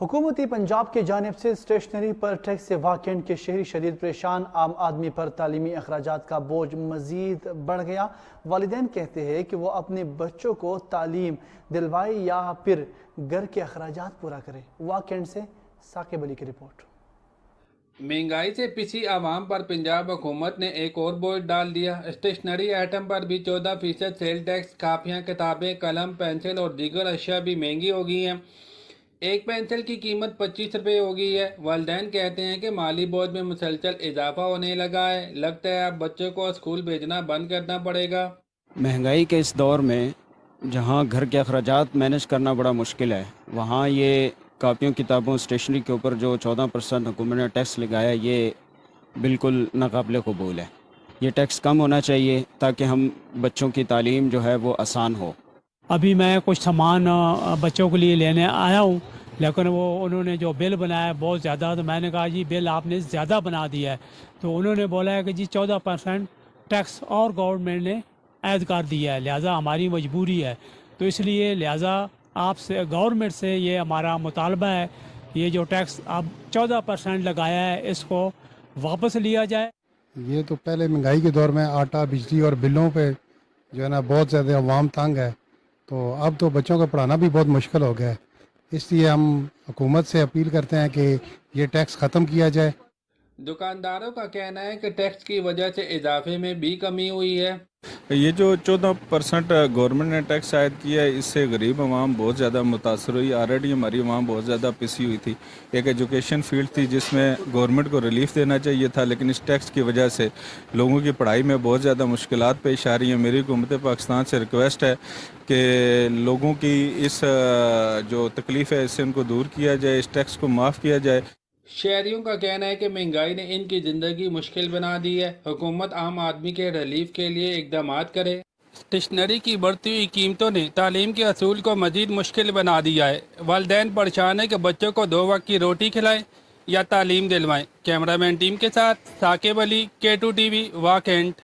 حکومتی پنجاب کی جانب سے اسٹیشنری پر ٹیکس سے واقعین کے شہری شدید پریشان، عام آدمی پر تعلیمی اخراجات کا بوجھ مزید بڑھ گیا۔ والدین کہتے ہیں کہ وہ اپنے بچوں کو تعلیم دلوائے یا پھر گھر کے اخراجات پورا کرے۔ واقعین سے ثاقب علی کی رپورٹ۔ مہنگائی سے پسی عوام پر پنجاب حکومت نے ایک اور بوجھ ڈال دیا۔ اسٹیشنری آئٹم پر بھی 14% سیل ٹیکس۔ کاپیاں، کتابیں، قلم، پینسل اور دیگر اشیاء بھی مہنگی ہو گئی ہیں۔ ایک پینسل کی قیمت 25 روپے ہو گئی ہے۔ والدین کہتے ہیں کہ مالی بوجھ میں مسلسل اضافہ ہونے لگا ہے۔ لگتا ہے اب بچوں کو اسکول بھیجنا بند کرنا پڑے گا۔ مہنگائی کے اس دور میں جہاں گھر کے اخراجات مینیج کرنا بڑا مشکل ہے، وہاں یہ کاپیوں، کتابوں، اسٹیشنری کے اوپر جو 14% حکومت نے ٹیکس لگایا، یہ بالکل ناقابل قبول ہے۔ یہ ٹیکس کم ہونا چاہیے تاکہ ہم بچوں کی تعلیم جو ہے وہ آسان ہو۔ ابھی میں کچھ سامان بچوں کے لیے لینے آیا ہوں، لیکن انہوں نے جو بل بنایا ہے بہت زیادہ، تو میں نے کہا جی بل آپ نے زیادہ بنا دیا ہے، تو انہوں نے بولا ہے کہ جی 14% ٹیکس اور گورنمنٹ نے عائد کر دیا ہے، لہٰذا ہماری مجبوری ہے۔ تو اس لیے لہٰذا آپ سے، گورنمنٹ سے یہ ہمارا مطالبہ ہے، یہ جو ٹیکس اب 14% لگایا ہے اس کو واپس لیا جائے۔ یہ تو پہلے مہنگائی کے دور میں آٹا، بجلی اور بلوں پہ جو ہے نا بہت زیادہ عوام تنگ ہے، تو اب تو بچوں کو پڑھانا بھی بہت مشکل ہو گیا ہے۔ اس لیے ہم حکومت سے اپیل کرتے ہیں کہ یہ ٹیکس ختم کیا جائے۔ دکانداروں کا کہنا ہے کہ ٹیکس کی وجہ سے اضافے میں بھی کمی ہوئی ہے۔ یہ جو 14% گورنمنٹ نے ٹیکس عائد کیا ہے، اس سے غریب عوام بہت زیادہ متاثر ہوئی۔ آلریڈی ہماری عوام بہت زیادہ پسی ہوئی تھی۔ ایک ایجوکیشن فیلڈ تھی جس میں گورنمنٹ کو ریلیف دینا چاہیے تھا، لیکن اس ٹیکس کی وجہ سے لوگوں کی پڑھائی میں بہت زیادہ مشکلات پیش آ رہی ہیں۔ میری حکومت پاکستان سے ریکویسٹ ہے کہ لوگوں کی اس جو تکلیف ہے اس سے ان کو دور کیا جائے، اس ٹیکس کو معاف کیا جائے۔ شہریوں کا کہنا ہے کہ مہنگائی نے ان کی زندگی مشکل بنا دی ہے۔ حکومت عام آدمی کے ریلیف کے لیے اقدامات کرے۔ اسٹیشنری کی بڑھتی ہوئی قیمتوں نے تعلیم کے اصول کو مزید مشکل بنا دیا ہے۔ والدین پریشان ہیں کہ بچوں کو 2 وقت کی روٹی کھلائیں یا تعلیم دلوائیں۔ کیمرہ مین ٹیم کے ساتھ ثاقب علی، K2 TV، واقعین۔